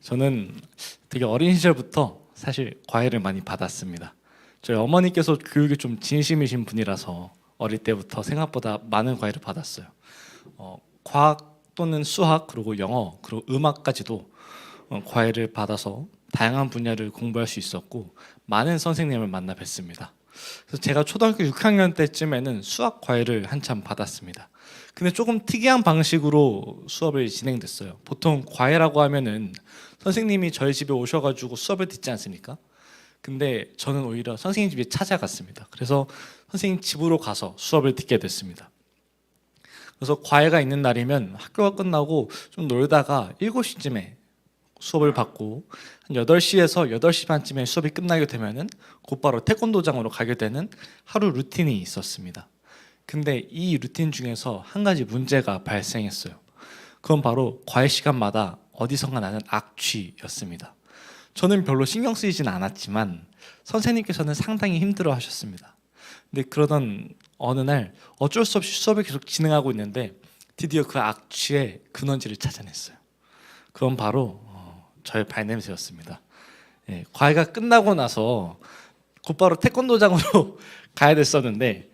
저는 되게 어린 시절부터 사실 과외를 많이 받았습니다. 저희 어머니께서 교육에 좀 진심이신 분이라서 어릴 때부터 생각보다 많은 과외를 받았어요. 과학 또는 수학 그리고 영어 그리고 음악까지도 과외를 받아서 다양한 분야를 공부할 수 있었고 많은 선생님을 만나 뵀습니다. 그래서 제가 초등학교 6학년 때쯤에는 수학 과외를 한참 받았습니다. 근데 조금 특이한 방식으로 수업이 진행됐어요. 보통 과외라고 하면은 선생님이 저희 집에 오셔가지고 수업을 듣지 않습니까? 근데 저는 오히려 선생님 집에 찾아갔습니다. 그래서 선생님 집으로 가서 수업을 듣게 됐습니다. 그래서 과외가 있는 날이면 학교가 끝나고 좀 놀다가 7시쯤에 수업을 받고 한 8시에서 8시 반쯤에 수업이 끝나게 되면은 곧바로 태권도장으로 가게 되는 하루 루틴이 있었습니다. 근데 이 루틴 중에서 한 가지 문제가 발생했어요. 그건 바로 과외 시간마다 어디선가 나는 악취였습니다. 저는 별로 신경 쓰이진 않았지만 선생님께서는 상당히 힘들어 하셨습니다. 근데 그러던 어느 날 어쩔 수 없이 수업을 계속 진행하고 있는데 드디어 그 악취의 근원지를 찾아냈어요. 그건 바로 저의 발냄새였습니다. 과외가 끝나고 나서 곧바로 태권도장으로 가야 됐었는데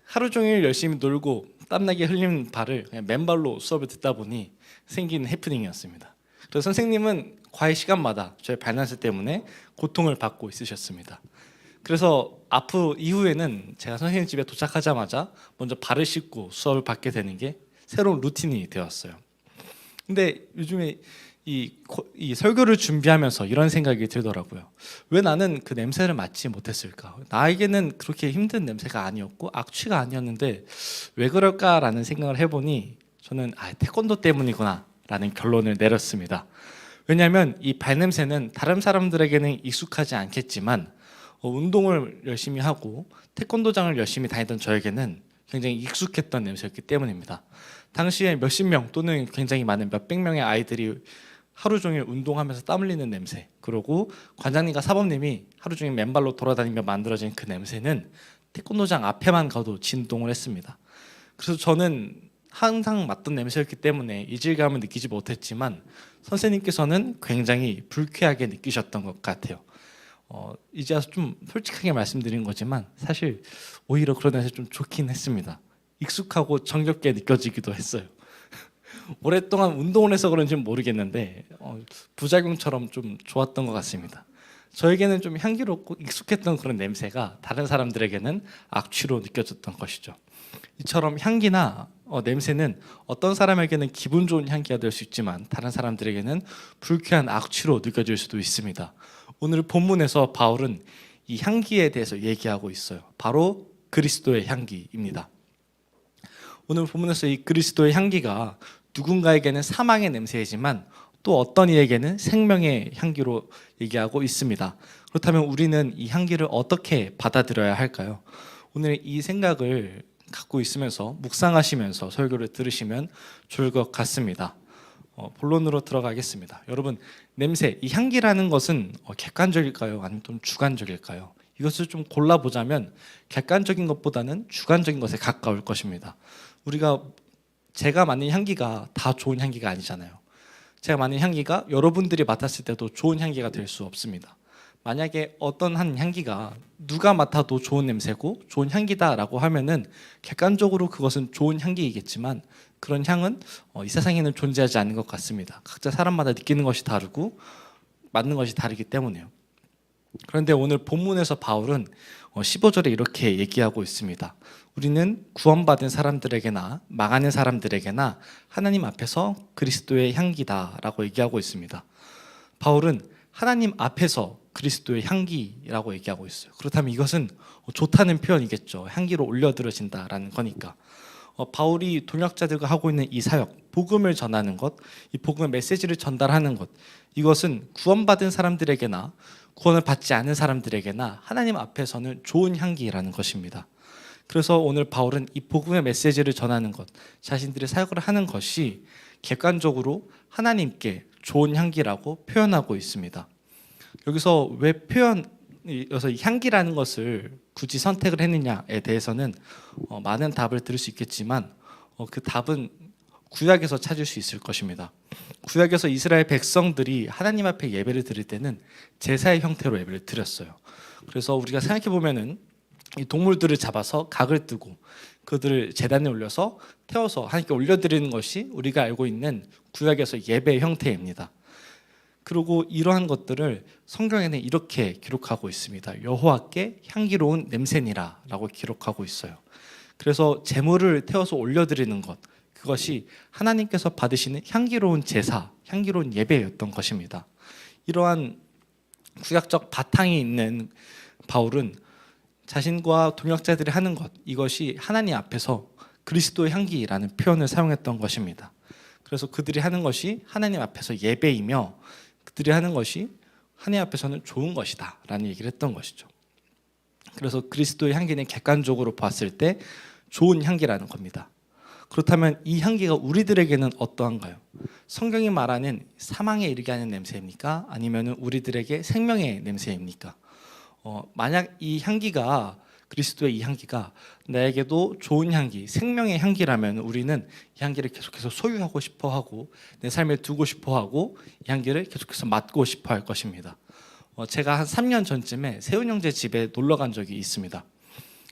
하루 종일 열심히 놀고 땀나게 흘린 발을 그냥 맨발로 수업을 듣다 보니 생긴 해프닝이었습니다. 그래서 선생님은 과외 시간마다 저의 발냄새 때문에 고통을 받고 있으셨습니다. 그래서 이후에는 제가 선생님 집에 도착하자마자 먼저 발을 씻고 수업을 받게 되는 게 새로운 루틴이 되었어요. 근데 요즘에 이 설교를 준비하면서 이런 생각이 들더라고요. 왜 나는 그 냄새를 맡지 못했을까? 나에게는 그렇게 힘든 냄새가 아니었고 악취가 아니었는데 왜 그럴까라는 생각을 해보니 저는 태권도 때문이구나 라는 결론을 내렸습니다. 왜냐하면 이 발냄새는 다른 사람들에게는 익숙하지 않겠지만 운동을 열심히 하고 태권도장을 열심히 다니던 저에게는 굉장히 익숙했던 냄새였기 때문입니다. 당시에 몇십 명 또는 굉장히 많은 몇백 명의 아이들이 하루 종일 운동하면서 땀 흘리는 냄새, 그리고 관장님과 사범님이 하루 종일 맨발로 돌아다니며 만들어진 그 냄새는 태권도장 앞에만 가도 진동을 했습니다. 그래서 저는 항상 맡던 냄새였기 때문에 이질감을 느끼지 못했지만 선생님께서는 굉장히 불쾌하게 느끼셨던 것 같아요. 이제 와서 좀 솔직하게 말씀드린 거지만 사실 오히려 그런 냄새 좀 좋긴 했습니다. 익숙하고 정겹게 느껴지기도 했어요. 오랫동안 운동을 해서 그런지는 모르겠는데 부작용처럼 좀 좋았던 것 같습니다. 저에게는 좀 향기롭고 익숙했던 그런 냄새가 다른 사람들에게는 악취로 느껴졌던 것이죠. 이처럼 향기나 냄새는 어떤 사람에게는 기분 좋은 향기가 될 수 있지만 다른 사람들에게는 불쾌한 악취로 느껴질 수도 있습니다. 오늘 본문에서 바울은 이 향기에 대해서 얘기하고 있어요. 바로 그리스도의 향기입니다. 오늘 본문에서 이 그리스도의 향기가 누군가에게는 사망의 냄새이지만 또 어떤 이에게는 생명의 향기로 얘기하고 있습니다. 그렇다면 우리는 이 향기를 어떻게 받아들여야 할까요? 오늘 이 생각을 갖고 있으면서 묵상하시면서 설교를 들으시면 좋을 것 같습니다. 본론으로 들어가겠습니다. 여러분, 냄새, 이 향기라는 것은 객관적일까요? 아니면 좀 주관적일까요? 이것을 좀 골라보자면 객관적인 것보다는 주관적인 것에 가까울 것입니다. 제가 맡는 향기가 다 좋은 향기가 아니잖아요. 제가 맡는 향기가 여러분들이 맡았을 때도 좋은 향기가 될 수 없습니다. 만약에 어떤 한 향기가 누가 맡아도 좋은 냄새고 좋은 향기다라고 하면은 객관적으로 그것은 좋은 향기이겠지만 그런 향은 이 세상에는 존재하지 않는 것 같습니다. 각자 사람마다 느끼는 것이 다르고 맡는 것이 다르기 때문에요. 그런데 오늘 본문에서 바울은 15절에 이렇게 얘기하고 있습니다. 우리는 구원받은 사람들에게나 망하는 사람들에게나 하나님 앞에서 그리스도의 향기다라고 얘기하고 있습니다. 바울은 하나님 앞에서 그리스도의 향기라고 얘기하고 있어요. 그렇다면 이것은 좋다는 표현이겠죠. 향기로 올려들어진다라는 거니까. 바울이 동역자들과 하고 있는 이 사역, 복음을 전하는 것, 이 복음의 메시지를 전달하는 것, 이것은 구원받은 사람들에게나 구원을 받지 않은 사람들에게나 하나님 앞에서는 좋은 향기라는 것입니다. 그래서 오늘 바울은 이 복음의 메시지를 전하는 것, 자신들의 사역을 하는 것이 객관적으로 하나님께 좋은 향기라고 표현하고 있습니다. 여기서 여기서 이 향기라는 것을 굳이 선택을 했느냐에 대해서는 많은 답을 들을 수 있겠지만 그 답은 구약에서 찾을 수 있을 것입니다. 구약에서 이스라엘 백성들이 하나님 앞에 예배를 드릴 때는 제사의 형태로 예배를 드렸어요. 그래서 우리가 생각해 보면은 이 동물들을 잡아서 각을 뜨고 그들을 제단에 올려서 태워서 하나님께 올려드리는 것이 우리가 알고 있는 구약에서 예배의 형태입니다. 그리고 이러한 것들을 성경에는 이렇게 기록하고 있습니다. 여호와께 향기로운 냄새니라라고 기록하고 있어요. 그래서 제물을 태워서 올려드리는 것, 그것이 하나님께서 받으시는 향기로운 제사, 향기로운 예배였던 것입니다. 이러한 구약적 바탕이 있는 바울은 자신과 동역자들이 하는 것, 이것이 하나님 앞에서 그리스도의 향기라는 표현을 사용했던 것입니다. 그래서 그들이 하는 것이 하나님 앞에서 예배이며 그들이 하는 것이 하나님 앞에서는 좋은 것이다 라는 얘기를 했던 것이죠. 그래서 그리스도의 향기는 객관적으로 봤을 때 좋은 향기라는 겁니다. 그렇다면 이 향기가 우리들에게는 어떠한가요? 성경이 말하는 사망에 이르게 하는 냄새입니까? 아니면 우리들에게 생명의 냄새입니까? 만약 이 향기가 그리스도의 이 향기가 나에게도 좋은 향기, 생명의 향기라면 우리는 이 향기를 계속해서 소유하고 싶어하고 내 삶에 두고 싶어하고 이 향기를 계속해서 맡고 싶어할 것입니다. 제가 한 3년 전쯤에 세훈 형제 집에 놀러 간 적이 있습니다.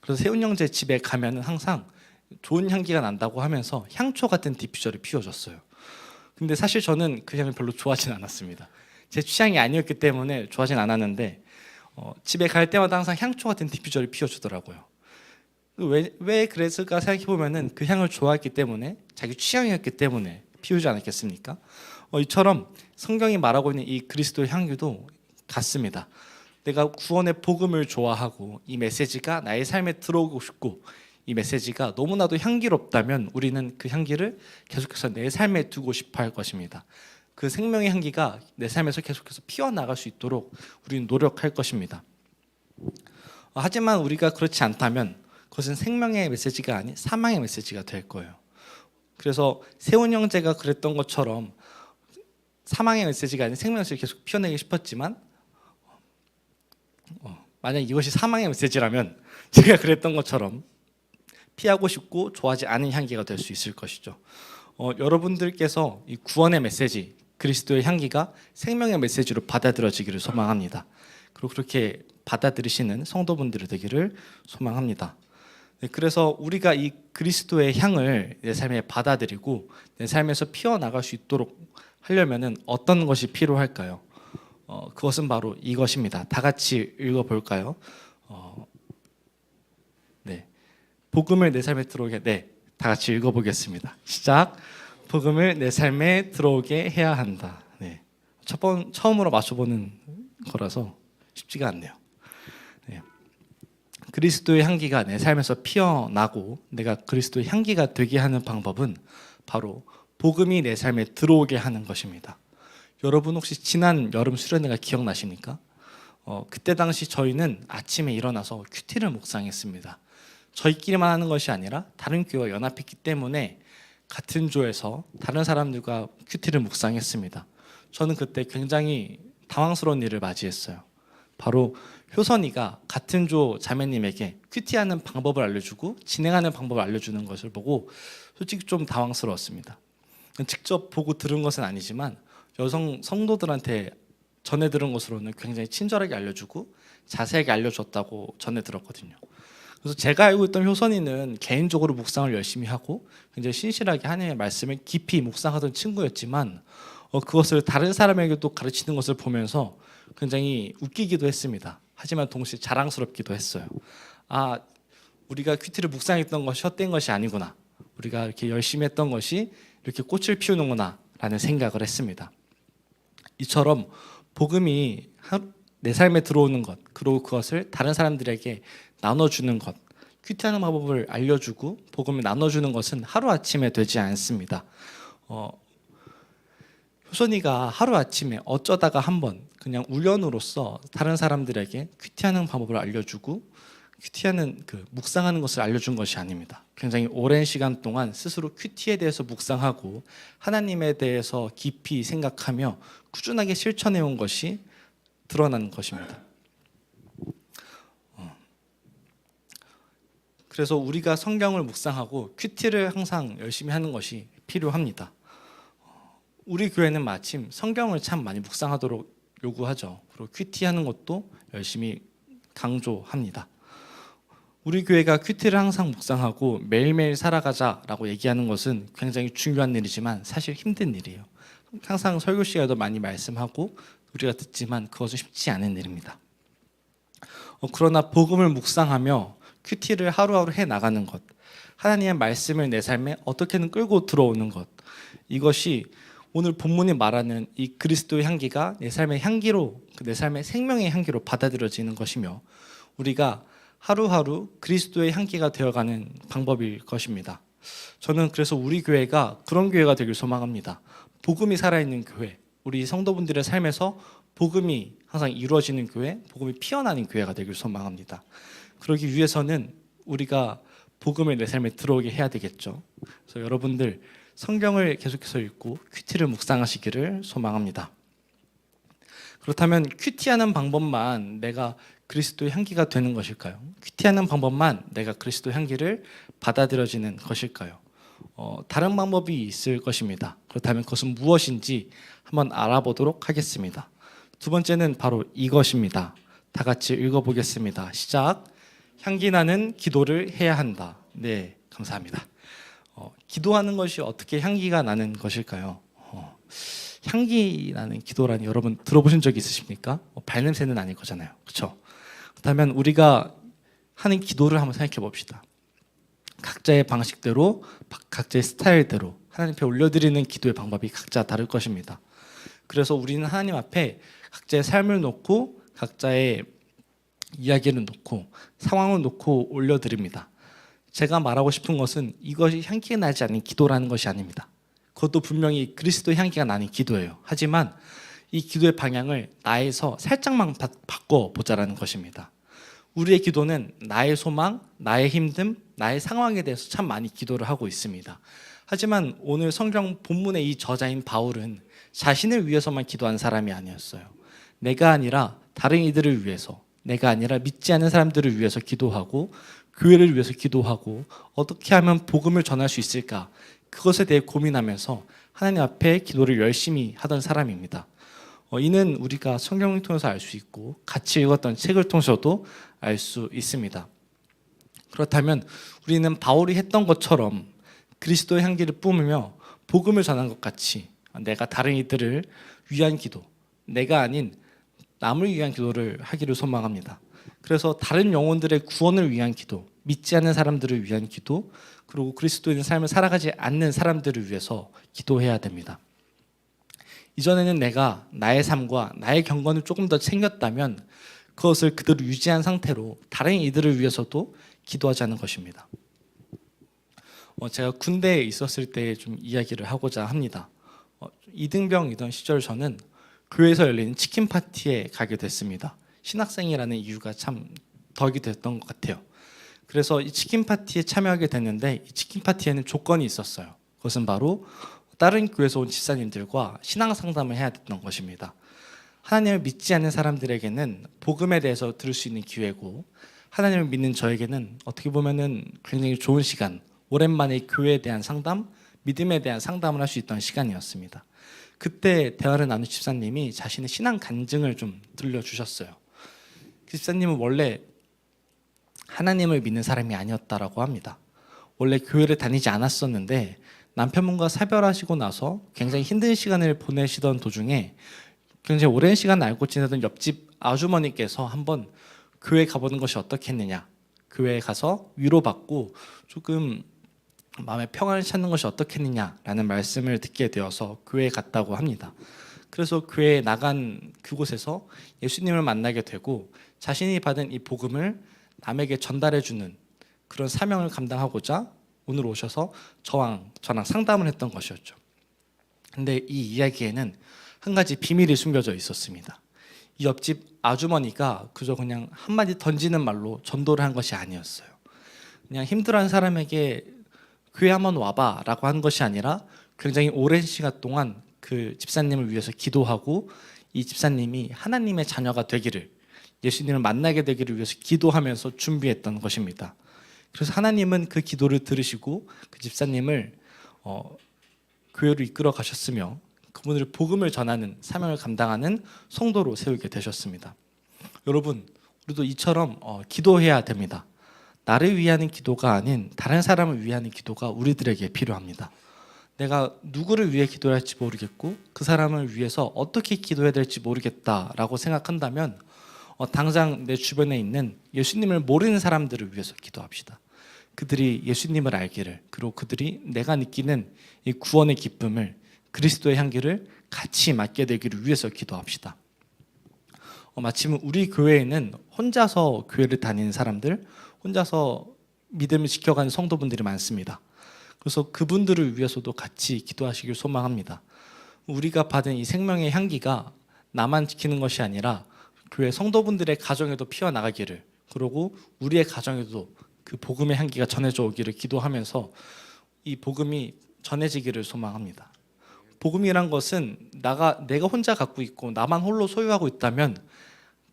그래서 세훈 형제 집에 가면은 항상 좋은 향기가 난다고 하면서 향초 같은 디퓨저를 피워줬어요. 근데 사실 저는 그 향을 별로 좋아하진 않았습니다. 제 취향이 아니었기 때문에 좋아하진 않았는데 집에 갈 때마다 항상 향초 같은 디퓨저를 피워주더라고요. 왜 그랬을까 생각해 보면은 그 향을 좋아했기 때문에 자기 취향이었기 때문에 피우지 않았겠습니까? 이처럼 성경이 말하고 있는 이 그리스도의 향기도 같습니다. 내가 구원의 복음을 좋아하고 이 메시지가 나의 삶에 들어오고 싶고 이 메시지가 너무나도 향기롭다면 우리는 그 향기를 계속해서 내 삶에 두고 싶어 할 것입니다. 그 생명의 향기가 내 삶에서 계속해서 피어나갈 수 있도록 우리는 노력할 것입니다. 하지만 우리가 그렇지 않다면 그것은 생명의 메시지가 아닌 사망의 메시지가 될 거예요. 그래서 세훈 형제가 그랬던 것처럼 사망의 메시지가 아닌 생명의 메시지를 계속 피워내기 싶었지만 만약 이것이 사망의 메시지라면 제가 그랬던 것처럼 피하고 싶고 좋아하지 않은 향기가 될 수 있을 것이죠. 여러분들께서 이 구원의 메시지, 그리스도의 향기가 생명의 메시지로 받아들여지기를 소망합니다. 그리고 그렇게 받아들이시는 성도분들이 되기를 소망합니다. 그래서 우리가 이 그리스도의 향을 내 삶에 받아들이고 내 삶에서 피어나갈 수 있도록 하려면 어떤 것이 필요할까요? 그것은 바로 이것입니다. 다 같이 읽어볼까요? 네, 복음을 내 삶에 들어오게, 네, 다 같이 읽어보겠습니다. 시작. 복음을 내 삶에 들어오게 해야 한다. 네, 처음으로 맞춰보는 거라서 쉽지가 않네요. 네. 그리스도의 향기가 내 삶에서 피어나고 내가 그리스도의 향기가 되게 하는 방법은 바로 복음이 내 삶에 들어오게 하는 것입니다. 여러분 혹시 지난 여름 수련회가 기억나십니까? 그때 당시 저희는 아침에 일어나서 큐티를 묵상했습니다. 저희끼리만 하는 것이 아니라 다른 교회와 연합했기 때문에 같은 조에서 다른 사람들과 큐티를 묵상했습니다. 저는 그때 굉장히 당황스러운 일을 맞이했어요. 바로 효선이가 같은 조 자매님에게 큐티하는 방법을 알려주고 진행하는 방법을 알려주는 것을 보고 솔직히 좀 당황스러웠습니다. 직접 보고 들은 것은 아니지만 여성 성도들한테 전해 들은 것으로는 굉장히 친절하게 알려주고 자세하게 알려줬다고 전해 들었거든요. 그래서 제가 알고 있던 효선이는 개인적으로 묵상을 열심히 하고 굉장히 신실하게 하나님의 말씀을 깊이 묵상하던 친구였지만 그것을 다른 사람에게도 가르치는 것을 보면서 굉장히 웃기기도 했습니다. 하지만 동시에 자랑스럽기도 했어요. 아, 우리가 큐티를 묵상했던 것이 헛된 것이 아니구나. 우리가 이렇게 열심히 했던 것이 이렇게 꽃을 피우는구나 라는 생각을 했습니다. 이처럼 복음이 내 삶에 들어오는 것, 그리고 그것을 다른 사람들에게 나눠주는 것, 큐티하는 방법을 알려주고 복음을 나눠주는 것은 하루아침에 되지 않습니다. 효선이가 하루아침에 어쩌다가 한번 그냥 우연으로서 다른 사람들에게 큐티하는 방법을 알려주고 큐티하는 묵상하는 것을 알려준 것이 아닙니다. 굉장히 오랜 시간 동안 스스로 큐티에 대해서 묵상하고 하나님에 대해서 깊이 생각하며 꾸준하게 실천해 온 것이 드러난 것입니다. 그래서 우리가 성경을 묵상하고 큐티를 항상 열심히 하는 것이 필요합니다. 우리 교회는 마침 성경을 참 많이 묵상하도록 요구하죠. 그리고 큐티하는 것도 열심히 강조합니다. 우리 교회가 큐티를 항상 묵상하고 매일매일 살아가자라고 얘기하는 것은 굉장히 중요한 일이지만 사실 힘든 일이에요. 항상 설교 시간에도 많이 말씀하고 우리가 듣지만 그것은 쉽지 않은 일입니다. 그러나 복음을 묵상하며 큐티를 하루하루 해나가는 것, 하나님의 말씀을 내 삶에 어떻게든 끌고 들어오는 것, 이것이 오늘 본문이 말하는 이 그리스도의 향기가 내 삶의 향기로, 내 삶의 생명의 향기로 받아들여지는 것이며 우리가 하루하루 그리스도의 향기가 되어가는 방법일 것입니다. 저는 그래서 우리 교회가 그런 교회가 되길 소망합니다. 복음이 살아있는 교회, 우리 성도분들의 삶에서 복음이 항상 이루어지는 교회, 복음이 피어나는 교회가 되길 소망합니다. 그러기 위해서는 우리가 복음을 내 삶에 들어오게 해야 되겠죠. 그래서 여러분들 성경을 계속해서 읽고 큐티를 묵상하시기를 소망합니다. 그렇다면 큐티하는 방법만 내가 그리스도의 향기가 되는 것일까요? 큐티하는 방법만 내가 그리스도의 향기를 받아들여지는 것일까요? 다른 방법이 있을 것입니다. 그렇다면 그것은 무엇인지 한번 알아보도록 하겠습니다. 두 번째는 바로 이것입니다. 다 같이 읽어보겠습니다. 시작. 향기 나는 기도를 해야 한다. 네, 감사합니다. 기도하는 것이 어떻게 향기가 나는 것일까요? 향기 나는 기도라니 여러분 들어보신 적 있으십니까? 발냄새는 아닐 거잖아요. 그렇죠? 그렇다면 우리가 하는 기도를 한번 생각해 봅시다. 각자의 방식대로, 각자의 스타일대로 하나님 앞에 올려드리는 기도의 방법이 각자 다를 것입니다. 그래서 우리는 하나님 앞에 각자의 삶을 놓고 각자의 이야기를 놓고 상황을 놓고 올려드립니다. 제가 말하고 싶은 것은 이것이 향기가 나지 않는 기도라는 것이 아닙니다. 그것도 분명히 그리스도의 향기가 나는 기도예요. 하지만 이 기도의 방향을 나에서 살짝만 바꿔보자라는 것입니다. 우리의 기도는 나의 소망, 나의 힘듦, 나의 상황에 대해서 참 많이 기도를 하고 있습니다. 하지만 오늘 성경 본문의 이 저자인 바울은 자신을 위해서만 기도한 사람이 아니었어요. 내가 아니라 다른 이들을 위해서, 내가 아니라 믿지 않는 사람들을 위해서 기도하고 교회를 위해서 기도하고 어떻게 하면 복음을 전할 수 있을까? 그것에 대해 고민하면서 하나님 앞에 기도를 열심히 하던 사람입니다. 이는 우리가 성경을 통해서 알 수 있고 같이 읽었던 책을 통해서도 알 수 있습니다. 그렇다면 우리는 바울이 했던 것처럼 그리스도의 향기를 뿜으며 복음을 전한 것 같이 내가 다른 이들을 위한 기도, 내가 아닌 남을 위한 기도를 하기를 소망합니다. 그래서 다른 영혼들의 구원을 위한 기도, 믿지 않는 사람들을 위한 기도, 그리고 그리스도인의 삶을 살아가지 않는 사람들을 위해서 기도해야 됩니다. 이전에는 내가 나의 삶과 나의 경건을 조금 더 챙겼다면 그것을 그대로 유지한 상태로 다른 이들을 위해서도 기도하지 않는 것입니다. 제가 군대에 있었을 때 좀 이야기를 하고자 합니다. 이등병이던 시절 저는 교회에서 열리는 치킨 파티에 가게 됐습니다. 신학생이라는 이유가 참 덕이 됐던 것 같아요. 그래서 이 치킨 파티에 참여하게 됐는데 이 치킨 파티에는 조건이 있었어요. 그것은 바로 다른 교회에서 온 집사님들과 신앙 상담을 해야 됐던 것입니다. 하나님을 믿지 않는 사람들에게는 복음에 대해서 들을 수 있는 기회고 하나님을 믿는 저에게는 어떻게 보면은 굉장히 좋은 시간, 오랜만에 교회에 대한 상담, 믿음에 대한 상담을 할 수 있던 시간이었습니다. 그때 대화를 나눈 집사님이 자신의 신앙 간증을 좀 들려주셨어요. 그 집사님은 원래 하나님을 믿는 사람이 아니었다라고 합니다. 원래 교회를 다니지 않았었는데 남편분과 사별하시고 나서 굉장히 힘든 시간을 보내시던 도중에 굉장히 오랜 시간 알고 지내던 옆집 아주머니께서 한번 교회 가보는 것이 어떻겠느냐, 교회에 가서 위로받고 조금 마음의 평안을 찾는 것이 어떻겠느냐라는 말씀을 듣게 되어서 교회에 갔다고 합니다. 그래서 교회에 나간 그곳에서 예수님을 만나게 되고 자신이 받은 이 복음을 남에게 전달해주는 그런 사명을 감당하고자 오늘 오셔서 저랑 상담을 했던 것이었죠. 근데 이 이야기에는 한 가지 비밀이 숨겨져 있었습니다. 이 옆집 아주머니가 그저 그냥 한마디 던지는 말로 전도를 한 것이 아니었어요. 그냥 힘들어하는 사람에게 교회 한번 와봐 라고 한 것이 아니라 굉장히 오랜 시간 동안 그 집사님을 위해서 기도하고 이 집사님이 하나님의 자녀가 되기를, 예수님을 만나게 되기를 위해서 기도하면서 준비했던 것입니다. 그래서 하나님은 그 기도를 들으시고 그 집사님을 교회로 이끌어 가셨으며 그분을 복음을 전하는 사명을 감당하는 성도로 세우게 되셨습니다. 여러분, 우리도 이처럼 기도해야 됩니다. 나를 위하는 기도가 아닌 다른 사람을 위하는 기도가 우리들에게 필요합니다. 내가 누구를 위해 기도해야 할지 모르겠고 그 사람을 위해서 어떻게 기도해야 될지 모르겠다라고 생각한다면 당장 내 주변에 있는 예수님을 모르는 사람들을 위해서 기도합시다. 그들이 예수님을 알기를, 그리고 그들이 내가 느끼는 이 구원의 기쁨을, 그리스도의 향기를 같이 맡게 되기를 위해서 기도합시다. 마침 우리 교회에는 혼자서 교회를 다니는 사람들, 혼자서 믿음을 지켜가는 성도분들이 많습니다. 그래서 그분들을 위해서도 같이 기도하시길 소망합니다. 우리가 받은 이 생명의 향기가 나만 지키는 것이 아니라 교회 성도분들의 가정에도 피어나가기를, 그리고 우리의 가정에도 그 복음의 향기가 전해져 오기를 기도하면서 이 복음이 전해지기를 소망합니다. 복음이란 것은 내가 혼자 갖고 있고 나만 홀로 소유하고 있다면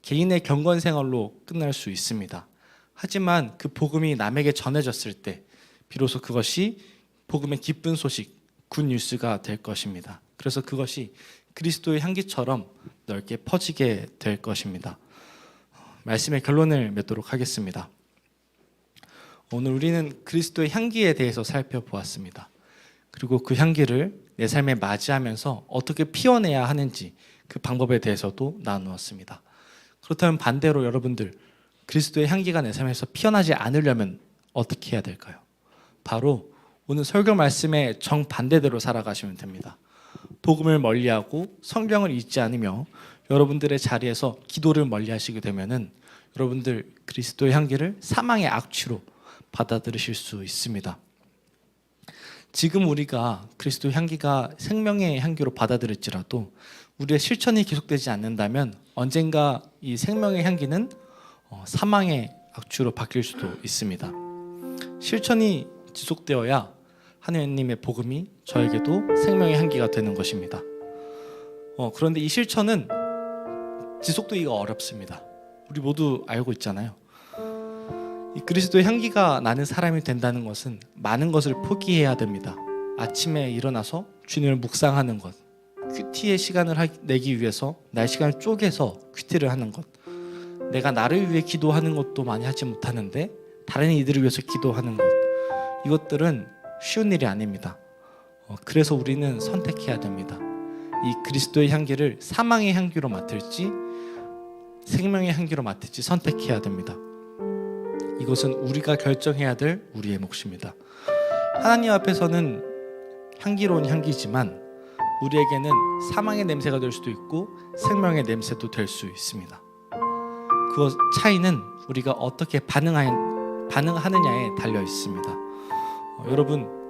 개인의 경건 생활로 끝날 수 있습니다. 하지만 그 복음이 남에게 전해졌을 때 비로소 그것이 복음의 기쁜 소식, 굿뉴스가 될 것입니다. 그래서 그것이 그리스도의 향기처럼 넓게 퍼지게 될 것입니다. 말씀의 결론을 맺도록 하겠습니다. 오늘 우리는 그리스도의 향기에 대해서 살펴보았습니다. 그리고 그 향기를 내 삶에 맞이하면서 어떻게 피워내야 하는지 그 방법에 대해서도 나누었습니다. 그렇다면 반대로 여러분들, 그리스도의 향기가 내 삶에서 피어나지 않으려면 어떻게 해야 될까요? 바로 오늘 설교 말씀의 정반대대로 살아가시면 됩니다. 복음을 멀리하고 성경을 읽지 않으며 여러분들의 자리에서 기도를 멀리하시게 되면은 여러분들 그리스도의 향기를 사망의 악취로 받아들이실 수 있습니다. 지금 우리가 그리스도의 향기가 생명의 향기로 받아들일지라도 우리의 실천이 계속되지 않는다면 언젠가 이 생명의 향기는 사망의 악취로 바뀔 수도 있습니다. 실천이 지속되어야 하나님의 복음이 저에게도 생명의 향기가 되는 것입니다. 그런데 이 실천은 지속되기가 어렵습니다. 우리 모두 알고 있잖아요. 이 그리스도의 향기가 나는 사람이 된다는 것은 많은 것을 포기해야 됩니다. 아침에 일어나서 주님을 묵상하는 것, 큐티의 시간을 내기 위해서 나의 시간을 쪼개서 큐티를 하는 것, 내가 나를 위해 기도하는 것도 많이 하지 못하는데 다른 이들을 위해서 기도하는 것, 이것들은 쉬운 일이 아닙니다. 그래서 우리는 선택해야 됩니다. 이 그리스도의 향기를 사망의 향기로 맡을지 생명의 향기로 맡을지 선택해야 됩니다. 이것은 우리가 결정해야 될 우리의 몫입니다. 하나님 앞에서는 향기로운 향기지만 우리에게는 사망의 냄새가 될 수도 있고 생명의 냄새도 될 수 있습니다. 그 차이는 우리가 어떻게 반응하느냐에 달려 있습니다.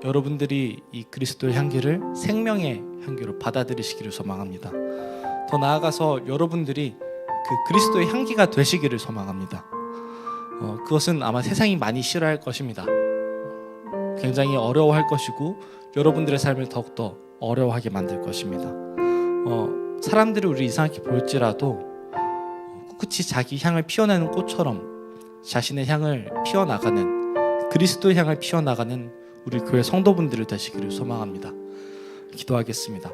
여러분들이 이 그리스도의 향기를 생명의 향기로 받아들이시기를 소망합니다. 더 나아가서 여러분들이 그 그리스도의 향기가 되시기를 소망합니다. 그것은 아마 세상이 많이 싫어할 것입니다. 굉장히 어려워할 것이고 여러분들의 삶을 더욱더 어려워하게 만들 것입니다. 사람들이 우리를 이상하게 볼지라도 꿋꿋이 자기 향을 피워내는 꽃처럼 자신의 향을 피워나가는, 그리스도의 향을 피워나가는 우리 교회 성도분들을 되시기를 소망합니다. 기도하겠습니다.